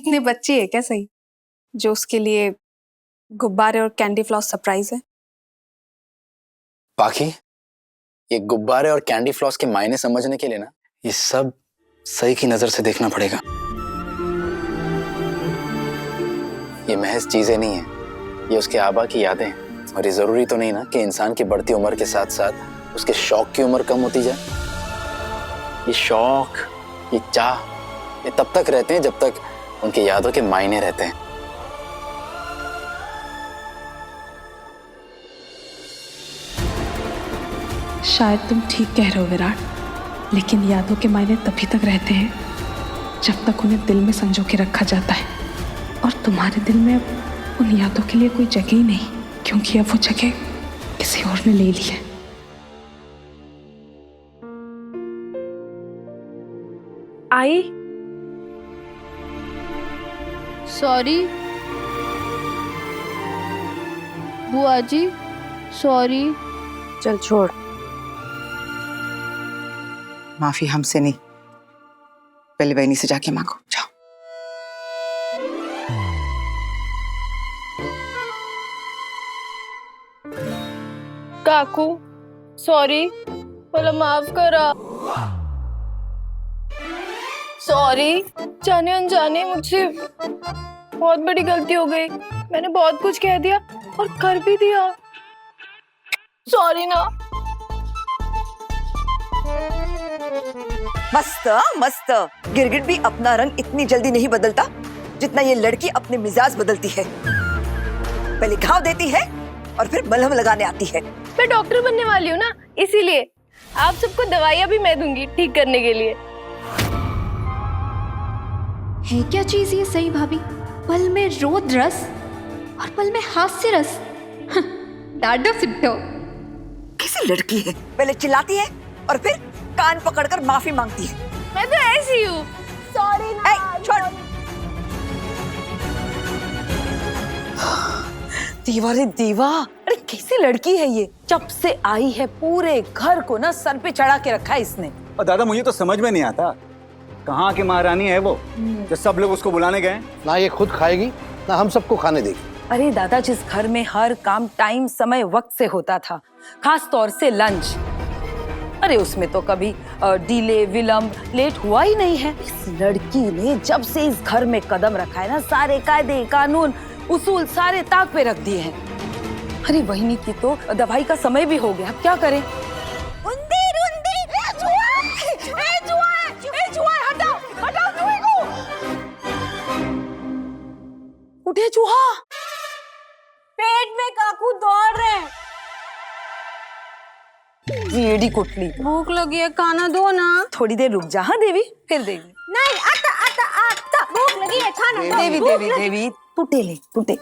इतने बच्चे हैं क्या सही जो उसके लिए गुब्बारे और कैंडी फ्लॉस सरप्राइज है? बाकी ये गुब्बारे और कैंडी फ्लॉस के मायने समझने के लिए ना ये सब सही की नजर से देखना पड़ेगा। ये महज चीजें नहीं है, ये उसके आबा की यादें हैं। और ये जरूरी तो नहीं ना कि इंसान की बढ़ती उम्र के साथ साथ उसके शौक की उम्र कम होती जाए। ये शौक, ये चाह, ये तब तक रहते हैं जब तक उनकी यादों के मायने रहते हैं। शायद तुम ठीक कह रहे हो विराट, लेकिन यादों के मायने तभी तक रहते हैं जब तक उन्हें दिल में संजो के रखा जाता है। और तुम्हारे दिल में उन यादों के लिए कोई जगह ही नहीं, क्योंकि अब वो जगह किसी और ने ले ली है। आई सॉरी बुआ जी, सॉरी। चल छोड़, माफी हमसे नहीं, पहले बहनी से जाके मांगो, जाओ। काकू सॉरी, मला माफ करा। सॉरी, जाने अनजाने मुझसे बहुत बड़ी गलती हो गई। मैंने बहुत कुछ कह दिया और कर भी दिया। सॉरी ना। मस्त मस्त। गिरगिट भी अपना रंग इतनी जल्दी नहीं बदलता जितना ये लड़की अपने मिजाज बदलती है। पहले घाव देती है और फिर मलहम लगाने आती है। मैं डॉक्टर बनने वाली हूँ ना, इसीलिए आप सबको दवाइयाँ भी मैं दूंगी ठीक करने के लिए। है क्या चीज ये सही भाभी? पल में रोद रस और पल में हास्य रस। डाडो सिद्धो। कैसी लड़की है, पहले चिल्लाती है और फिर कान पकड़कर माफी मांगती है। मैं तो ऐसी हूँ। सॉरी ना। छोड़। दीवा रे दीवा, अरे कैसी लड़की है ये, जब से आई है पूरे घर को ना सर पे चढ़ा के रखा है इसने। और दादा मुझे तो समझ में नहीं आता, कहाँ की महारानी है वो जो सब लोग उसको बुलाने गए। ना ये खुद खाएगी ना हम सबको खाने देगी। अरे दादा, जिस घर में हर काम टाइम समय वक्त से होता था, खास तौर से लंच, अरे उसमें तो कभी डिले विलंब लेट हुआ ही नहीं है। इस लड़की ने जब से इस घर में कदम रखा है ना, सारे कायदे कानून उसूल सारे ताक पे रख दिए हैं। अरे वही की तो दवाई का समय भी हो गया, अब क्या करें? उठे चूहा, पेट में काकू दौड़ रहे हैं। एड़ी कुटली, भूख लगी है, खाना दो ना। थोड़ी देर रुक जा। हाँ देवी, फिर देगी। नहीं, आता आता आता भूख लगी है, खाना दो। देवी देवी देवी, टूटे ले टूटे।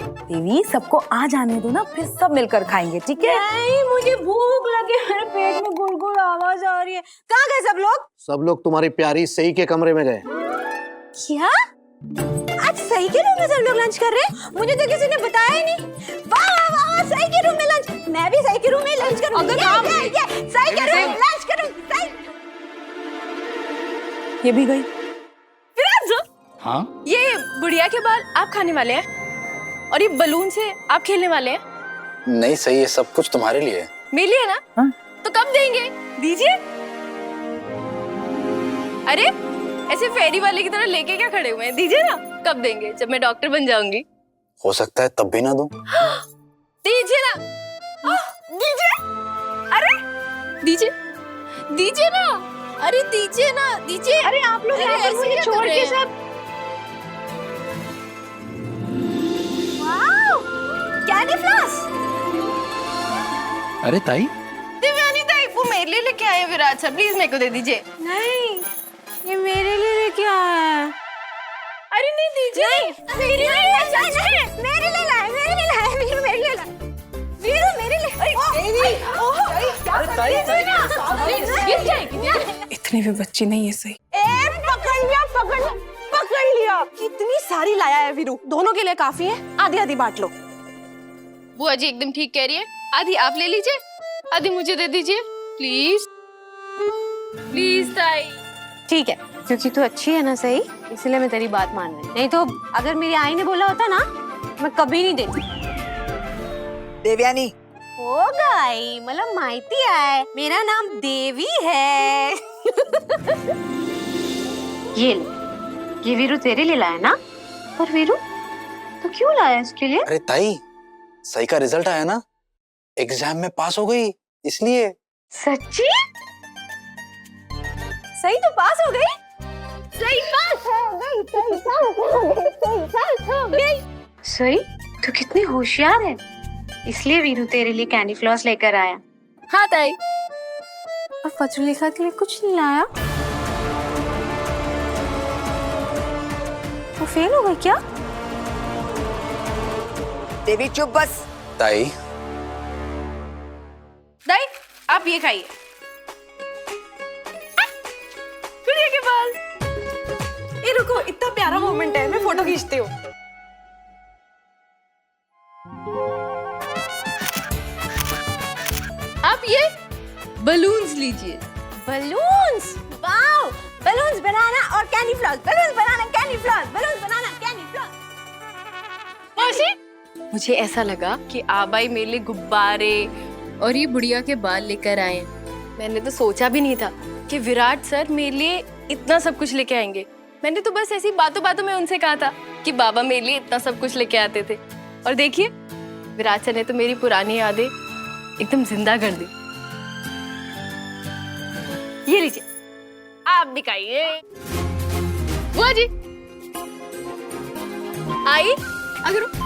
देवी, सबको आ जाने दो ना, फिर सब मिलकर खाएंगे, ठीक है? नहीं, मुझे भूख लगी, मेरे पेट में गुड़गुड़ आवाज आ रही है। कहाँ गए सब लोग? सब लोग तुम्हारी प्यारी सही के कमरे में गए। क्या? आज सही के रूम में सब लोग लंच कर रहे हैं? मुझे तो किसी ने बताया ही नहीं। वाह वाह वाह, सही के रूम में लंच। मैं भी सही के रूम में लंच करूंगी। ये सही के रूम में लंच करूंगी। सही। ये भी गई। हाँ, ये बुढ़िया के बाल आप खाने वाले हैं और ये बलून से आप खेलने वाले हैं? नहीं सही, ये सब कुछ तुम्हारे लिए है। मेरे लिए ना? हाँ? तो कब देंगे? दीजिए। अरे ऐसे फेरी वाले की तरह लेके क्या खड़े हुए हैं? दीजिए ना। कब देंगे? जब मैं डॉक्टर बन जाऊंगी। हो सकता है तब भी ना दूं। दीजिए ना। दीजिए। अरे दीजिए, दीजिए ना। अरे दीजिए ना, दीजिए। अरे आप लोग यहाँ पर मुझे छोड़ के सब। Wow, candy floss. अरे ताई, दिव्यानी ताई, वो मेरे लिए लेके आए विराट सर, प्लीज मेरे को दे दीजिए। नहीं, ये मेरे लिए लेके आया है। अरे नहीं, दीजिए। मेरे लिए लाए, मेरे लिए लाए, मेरे लिए लाए, मेरे लिए लाए, मेरे लिए। इतने भी बच्ची नहीं है सही। पकड़ लिया, पकड़ लिया, पकड़ लिया। कितनी सारी लाया है वीरू, दोनों के लिए काफी है। आधी आधी बांट लो। बुआ जी एकदम ठीक कह रही है, आधी आप ले लीजिए, आधी मुझे दे दीजिए, प्लीज प्लीज ताई। ठीक है, क्योंकि तू अच्छी है ना सही, इसलिए मैं तेरी बात मान रही। नहीं तो अगर मेरी आई ने बोला होता ना, मैं कभी नहीं देती। देवयानी, हो गई, मतलब माहिती है, मेरा नाम देवी है। ये वीरू तेरे लिए लाया ना? पर वीरू तो क्यों लाया इसके लिए? अरे ताई, सही का रिजल्ट आया ना, एग्जाम में पास हो गई इसलिए। सच्ची? सही तो पास हो गई? सही पास हो गई, सही पास हो गई। सही तो कितनी होशियार है, इसलिए वीरू तेरे लिए कैंडी फ्लॉस लेकर आया। हाँ ताई। और फजूलिका के लिए कुछ नहीं लाया? वो फेल हो गई क्या? देवी चुप बस। ताई, दाई, आप ये खाइए। गुड़िया के बाल। ये रुको, इतना प्यारा मोमेंट है, मैं फोटो खींचती हूँ। आप ये बलून्स लीजिए। बलून्स, वाओ, बलून्स बनाना और कैंडी फ्लॉस, बलून्स बनाना कैंडी फ्लॉस, बलून्स बनाना कैंडी फ्लॉस। मौसी, मुझे ऐसा लगा कि आबाई मेरे लिए गुब्बारे और ये बुढ़िया के बाल लेकर आए। मैंने तो सोचा भी नहीं था कि विराट सर मेरे लिए इतना सब कुछ लेके आएंगे। मैंने तो बस ऐसी बातों बातों में उनसे कहा था कि बाबा मेरे लिए इतना सब कुछ लेके आते थे, और देखिए विराट सर ने तो मेरी पुरानी यादें एकदम जिंदा कर दी। ये लीजिए, आप भी खाइए। बुआ जी आई, अगर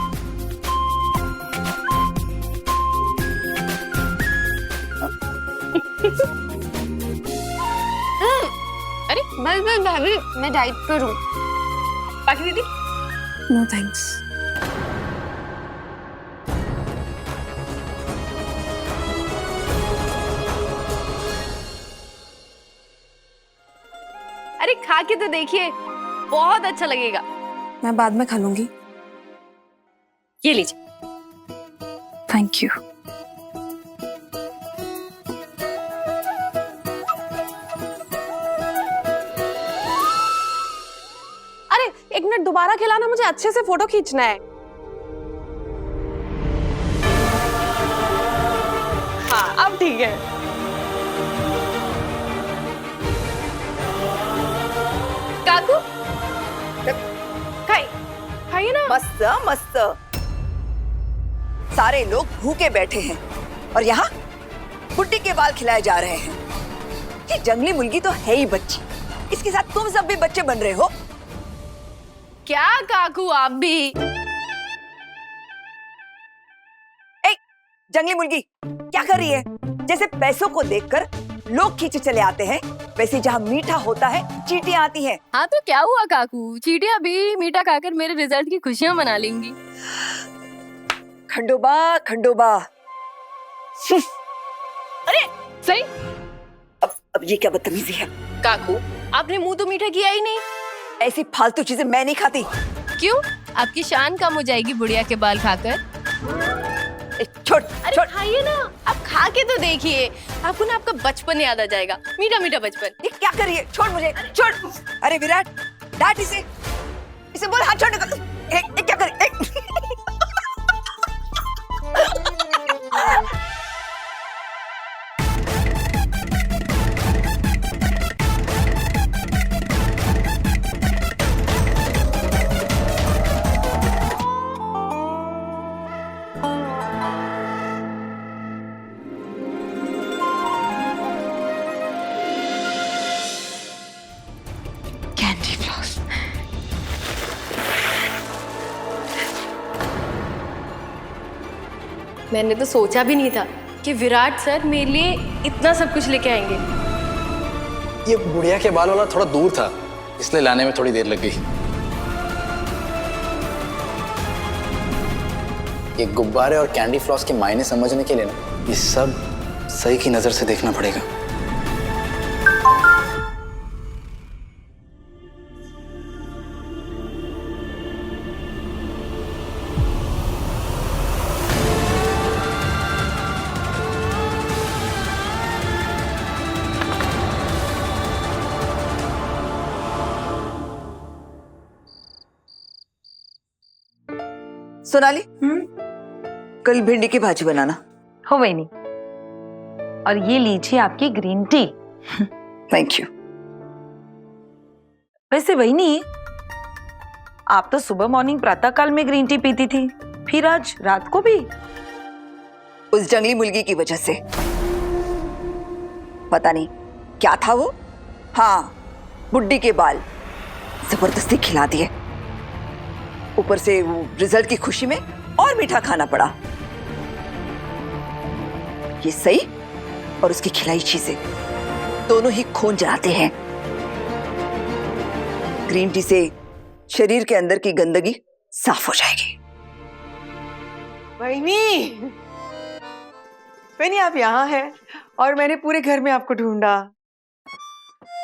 अरे बस भाभी, मैं डाइट पर हूँ। बाकी दीदी? No thanks. अरे खा के तो देखिए, बहुत अच्छा लगेगा। मैं बाद में खा लूंगी। ये लीजिए। Thank you. अरे एक मिनट दोबारा खिलाना, मुझे अच्छे से फोटो खींचना है। हाँ अब ठीक है। काकू खाइए ना। मस्त मस्त। सारे लोग भूखे बैठे हैं और यहाँ बुड्ढी के बाल खिलाए जा रहे हैं। ये जंगली मुर्गी तो है ही बच्ची, इसके साथ तुम सब भी बच्चे बन रहे हो। क्या काकू आप भी? ए, जंगली मुर्गी क्या कर रही है? जैसे पैसों को देखकर लोग खींचे चले आते हैं, वैसे जहाँ मीठा होता है चींटियां आती हैं। हाँ तो क्या हुआ काकू, चींटियां भी मीठा खाकर मेरे रिजल्ट की खुशियां मना लेंगी। खंडोबा खंडोबा। अरे सही। अब ये क्या बदतमीजी है? काकू आपने मुंह तो मीठा किया ही नहीं। ऐसी फालतू चीजें मैं नहीं खाती। क्यों? आपकी शान कम हो जाएगी बुढ़िया के बाल खाकर। छोड़ छोड़। खाइए ना, आप खा के तो देखिए, आपको ना आपका बचपन याद आ जाएगा, मीठा मीठा बचपन। ये क्या कर रही है? छोड़ मुझे, छोड़। अरे विराट, डांट इसे बोल हाथ छोड़ने को। क्या कर कैंडी फ्लॉस। मैंने तो सोचा भी नहीं था कि विराट सर मेरे लिए इतना सब कुछ लेके आएंगे। ये बुढ़िया के बाल वाला थोड़ा दूर था, इसलिए लाने में थोड़ी देर लग गई। ये गुब्बारे और कैंडी फ्लॉस के मायने समझने के लिए ना, ये सब सही की नजर से देखना पड़ेगा। सोनाली, कल भिंडी की भाजी बनाना। हो वही। और ये लीजिए आपकी ग्रीन टी। Thank you. वैसे वही आप तो सुबह मॉर्निंग प्रातः काल में ग्रीन टी पीती थी, फिर आज रात को भी? उस जंगली मुर्गी की वजह से। पता नहीं क्या था वो। हाँ, बुड्ढी के बाल जबरदस्ती खिला दिए, ऊपर से वो रिजल्ट की खुशी में और मीठा खाना पड़ा। ये सही और उसकी खिलाई चीजें दोनों ही खून जलाते हैं। ग्रीन टी से शरीर के अंदर की गंदगी साफ हो जाएगी। वहीनी, वहीनी आप यहाँ हैं और मैंने पूरे घर में आपको ढूंढा।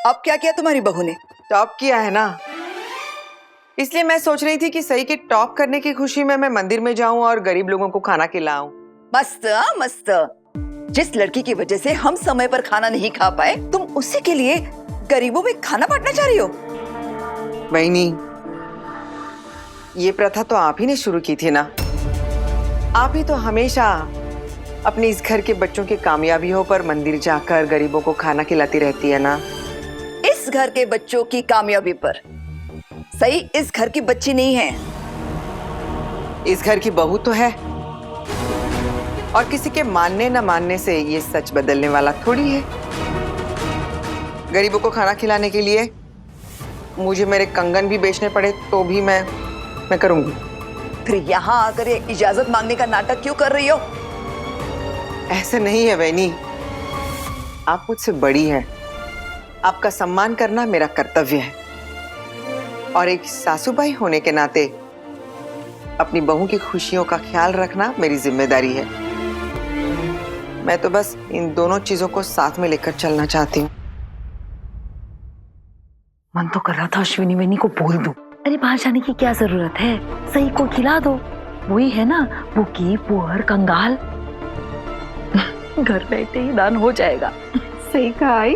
अब क्या किया तुम्हारी बहू ने? टॉप किया है ना, इसलिए मैं सोच रही थी कि सही के टॉप करने की खुशी में मैं मंदिर में जाऊं और गरीब लोगों को खाना खिलाऊं। मस्त मस्त। जिस लड़की की वजह से हम समय पर खाना नहीं खा पाए, तुम उसी के लिए गरीबों में खाना बांटना चाह रही हो? वहीनी, ये प्रथा तो आप ही ने शुरू की थी ना। आप ही तो हमेशा अपने इस घर के बच्चों की कामयाबियों पर मंदिर जाकर गरीबों को खाना खिलाती रहती है ना। इस घर के बच्चों की कामयाबी पर सही इस घर की बच्ची नहीं है, इस घर की बहू तो है, और किसी के मानने न मानने से ये सच बदलने वाला थोड़ी है। गरीबों को खाना खिलाने के लिए मुझे मेरे कंगन भी बेचने पड़े तो भी मैं करूंगी। फिर यहाँ आकर ये इजाजत मांगने का नाटक क्यों कर रही हो? ऐसा नहीं है वैनी, आप मुझसे बड़ी हैं, आपका सम्मान करना मेरा कर्तव्य है, और एक सासूबाई होने के नाते अपनी बहू की खुशियों का ख्याल रखना मेरी जिम्मेदारी है। मैं तो बस इन दोनों चीजों को साथ में लेकर चलना चाहती हूँ। मन तो कर रहा था अश्विनी वैनी को बोल दूं, अरे बाहर जाने की क्या जरूरत है, सही को खिला दो, वही है ना भूखी पुअर कंगाल। घर बैठे ही दान हो जाएगा। सही कहा आई।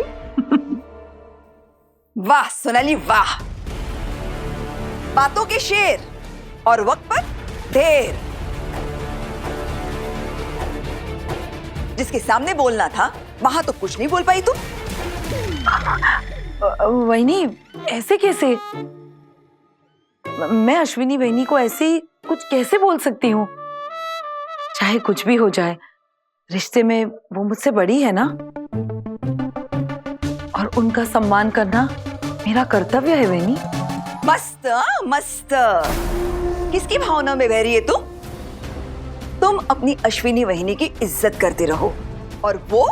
वाह सोनाली वाह, बातों के शेर और वक्त पर ढेर। जिसके सामने बोलना था वहां तो कुछ नहीं बोल पाई तुम। वैनी ऐसे कैसे? मैं अश्विनी वैनी को ऐसे ही कुछ कैसे बोल सकती हूँ? चाहे कुछ भी हो जाए, रिश्ते में वो मुझसे बड़ी है ना, और उनका सम्मान करना मेरा कर्तव्य है वैनी। मस्त मस्त। किसकी भावना में बह रही है तुम अपनी अश्विनी वहिनी की इज्जत करते रहो, और वो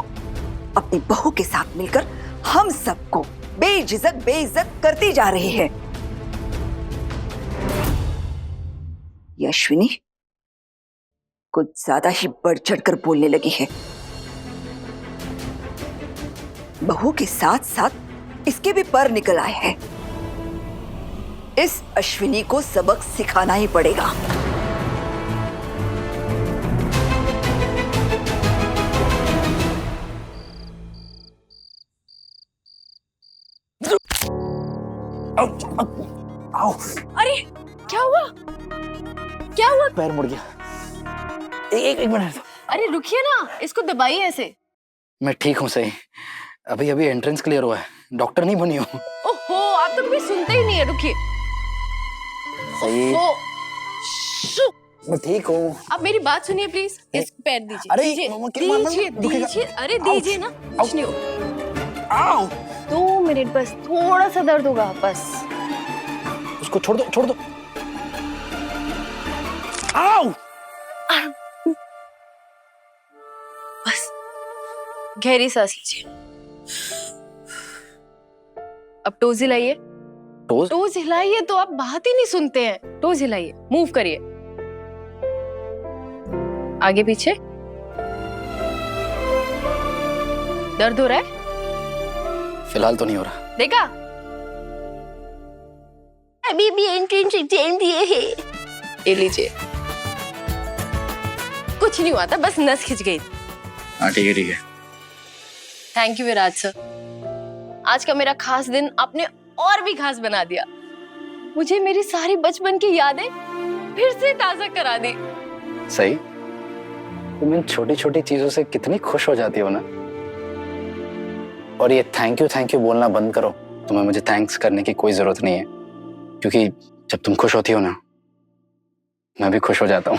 अपनी बहू के साथ मिलकर हम सबको बेझिझक बेइज्जत करती जा रही है। ये अश्विनी कुछ ज्यादा ही बढ़ चढ़कर बोलने लगी है। बहू के साथ साथ इसके भी पर निकल आए हैं। इस अश्विनी को सबक सिखाना ही पड़ेगा। आओ। अरे क्या हुआ? क्या हुआ? पैर मुड़ गया। एक मिनट। अरे रुकिए ना, इसको दबाइए ऐसे। मैं ठीक हूँ सही, अभी एंट्रेंस क्लियर हुआ है, डॉक्टर नहीं बनी हूँ। ओहो, आप तो कभी सुनते ही नहीं है। रुकिए। सही, मैं ठीक हूँ। आप मेरी बात सुनिए प्लीज। इस पैर दीजिए। अरे, दीजिए दीजिए, दीजिए। अरे दीजिए ना, कुछ नहीं होगा। आओ। 2 मिनट बस, थोड़ा सा दर्द होगा बस। उसको छोड़ दो। आओ। बस गहरी सांस लीजिए। अब टोज हिलाइए। टोज हिलाइए तो आप बात ही नहीं सुनते हैं। टोज हिलाइए, मूव करिए, आगे पीछे। दर्द हो रहा है? फिलहाल तो नहीं हो रहा। देखा, अभी भी एंट्रेंस एग्जाम दिए है। ये लीजिए। कुछ नहीं हुआ था, बस नस खिंच गई। हाँ ठीक है। थैंक यू विराज सर, आज का मेरा खास दिन आपने और भी खास बना दिया। मुझे मेरी सारी बचपन की यादें फिर से ताजा करा दी। सही, तुम इन छोटी छोटी चीजों से कितनी खुश हो जाती हो ना। और ये थैंक यू बोलना बंद करो। तुम्हें मुझे थैंक्स करने की कोई जरूरत नहीं है, क्योंकि जब तुम खुश होती हो ना, मैं भी खुश हो जाता हूँ।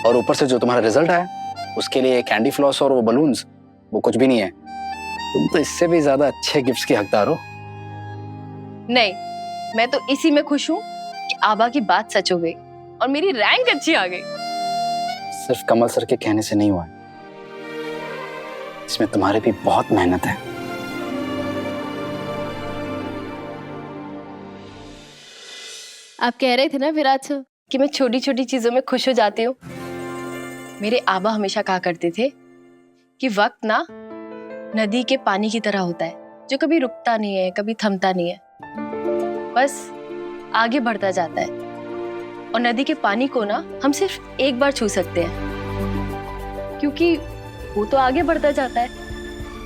और ऊपर से जो तुम्हारा रिजल्ट आया, उसके लिए कैंडी फ्लॉस और वो बलून्स, वो कुछ भी नहीं है। तुम तो इससे भी ज्यादा अच्छे गिफ्ट्स की हकदार हो। नहीं, मैं तो इसी में खुश हूँ कि आबा की बात सच हो गई और मेरी रैंक अच्छी आ गई। सिर्फ कमल सर के कहने से नहीं हुआ, इसमें तुम्हारी भी बहुत मेहनत है। आप कह रहे थे ना विराट सर कि मैं छोटी छोटी चीजों में खुश हो जाती हूँ। मेरे आबा हमेशा कहा करते थे कि वक्त ना नदी के पानी की तरह होता है, जो कभी रुकता नहीं है, कभी थमता नहीं है, बस आगे बढ़ता जाता है। और नदी के पानी को ना हम सिर्फ एक बार छू सकते हैं, क्योंकि वो तो आगे बढ़ता जाता है,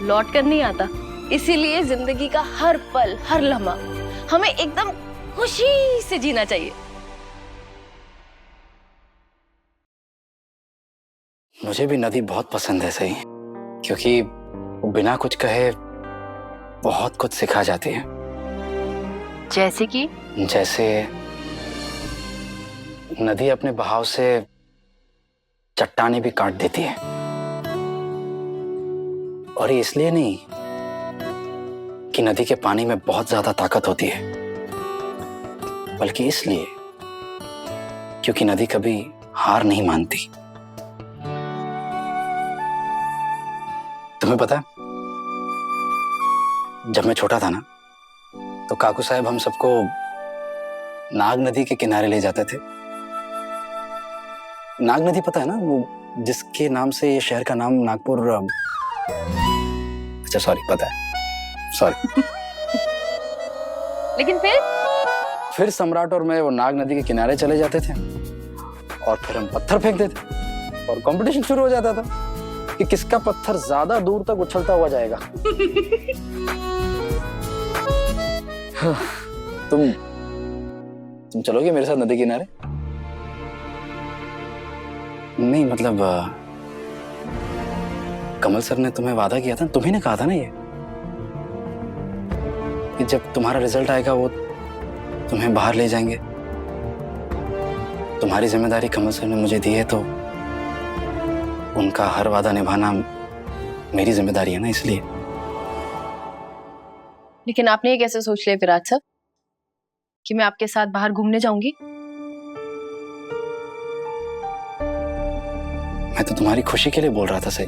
लौट कर नहीं आता। इसीलिए जिंदगी का हर पल, हर लम्हा हमें एकदम खुशी से जीना चाहिए। मुझे भी नदी बहुत पसंद है, सही, क्योंकि वो बिना कुछ कहे बहुत कुछ सिखा जाती है। जैसे नदी अपने बहाव से चट्टानें भी काट देती है, और ये इसलिए नहीं कि नदी के पानी में बहुत ज्यादा ताकत होती है, बल्कि इसलिए क्योंकि नदी कभी हार नहीं मानती। तुम्हें पता है, जब मैं छोटा था ना, तो काकू साहब हम सबको नाग नदी के किनारे ले जाते थे। नाग नदी पता है ना, वो जिसके नाम से ये शहर का नाम नागपुर, अच्छा सॉरी, पता है, सॉरी। लेकिन फिर सम्राट और मैं वो नाग नदी के किनारे चले जाते थे, और फिर हम पत्थर फेंकते थे, और कंपटीशन शुरू हो जाता था कि किसका पत्थर ज्यादा दूर तक उछलता हुआ जाएगा। तुम चलोगे मेरे साथ नदी किनारे? नहीं, मतलब कमल सर ने तुम्हें वादा किया था, तुम्ही ने कहा था ना ये, कि जब तुम्हारा रिजल्ट आएगा वो तुम्हें बाहर ले जाएंगे। तुम्हारी जिम्मेदारी कमल सर ने मुझे दी है, तो उनका हर वादा निभाना मेरी जिम्मेदारी है ना, इसलिए। लेकिन आपने ये कैसे सोच लिया विराट सर कि मैं आपके साथ बाहर घूमने जाऊंगी? मैं तो तुम्हारी खुशी के लिए बोल रहा था, सही।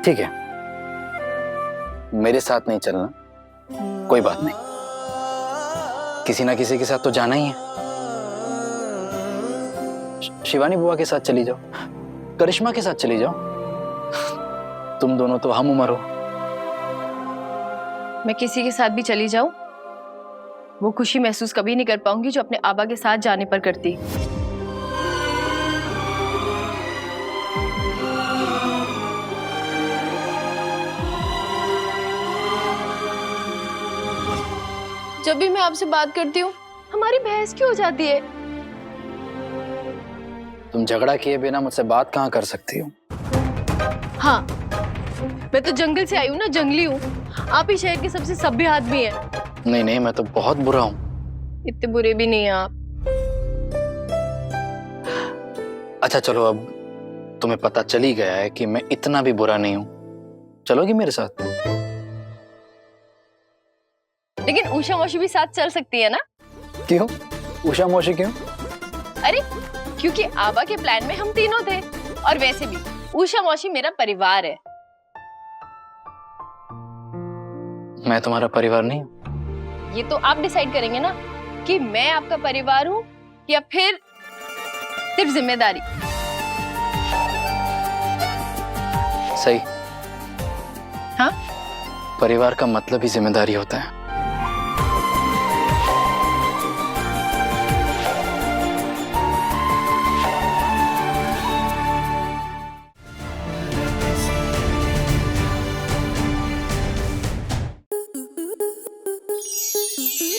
ठीक है, मेरे साथ नहीं चलना, कोई बात नहीं, किसी ना किसी के साथ तो जाना ही है। शिवानी बुआ के साथ चली जाओ, करिश्मा के साथ चली जाओ, तुम दोनों तो हम उम्र हो। मैं किसी के साथ भी चली जाऊं, वो खुशी महसूस कभी नहीं कर पाऊंगी जो अपने आबा के साथ जाने पर करती। जब भी मैं आपसे बात करती हूँ हमारी बहस क्यों हो जाती है? तुम झगड़ा किए बिना मुझसे बात कहाँ कर सकती हो? हाँ, मैं तो जंगल से आई हूँ ना, जंगली हूँ। आप ही शहर के सबसे सभ्य आदमी हैं। नहीं नहीं, मैं तो बहुत बुरा हूँ। इतने बुरे भी नहीं हैं आप। अच्छा चलो, अब तुम्हें पता चल ही गया है कि मैं इतना भी बुरा नहीं हूँ। चलोगी मेरे साथ? लेकिन उषा मौसी भी साथ चल सकती है ना? क्यों? उषा मौसी क्यों? अरे क्योंकि आबा के प्लान में हम तीनों थे, और वैसे भी उषा मौसी मेरा परिवार है। मैं तुम्हारा परिवार नहीं हूँ? ये तो आप डिसाइड करेंगे ना कि मैं आपका परिवार हूँ या फिर सिर्फ जिम्मेदारी। सही। हाँ, परिवार का मतलब ही जिम्मेदारी होता है।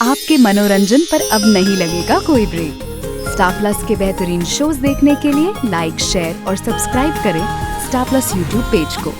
आपके मनोरंजन पर अब नहीं लगेगा कोई ब्रेक। स्टार प्लस के बेहतरीन शोज देखने के लिए लाइक, शेयर और सब्सक्राइब करें स्टार प्लस यूट्यूब पेज को।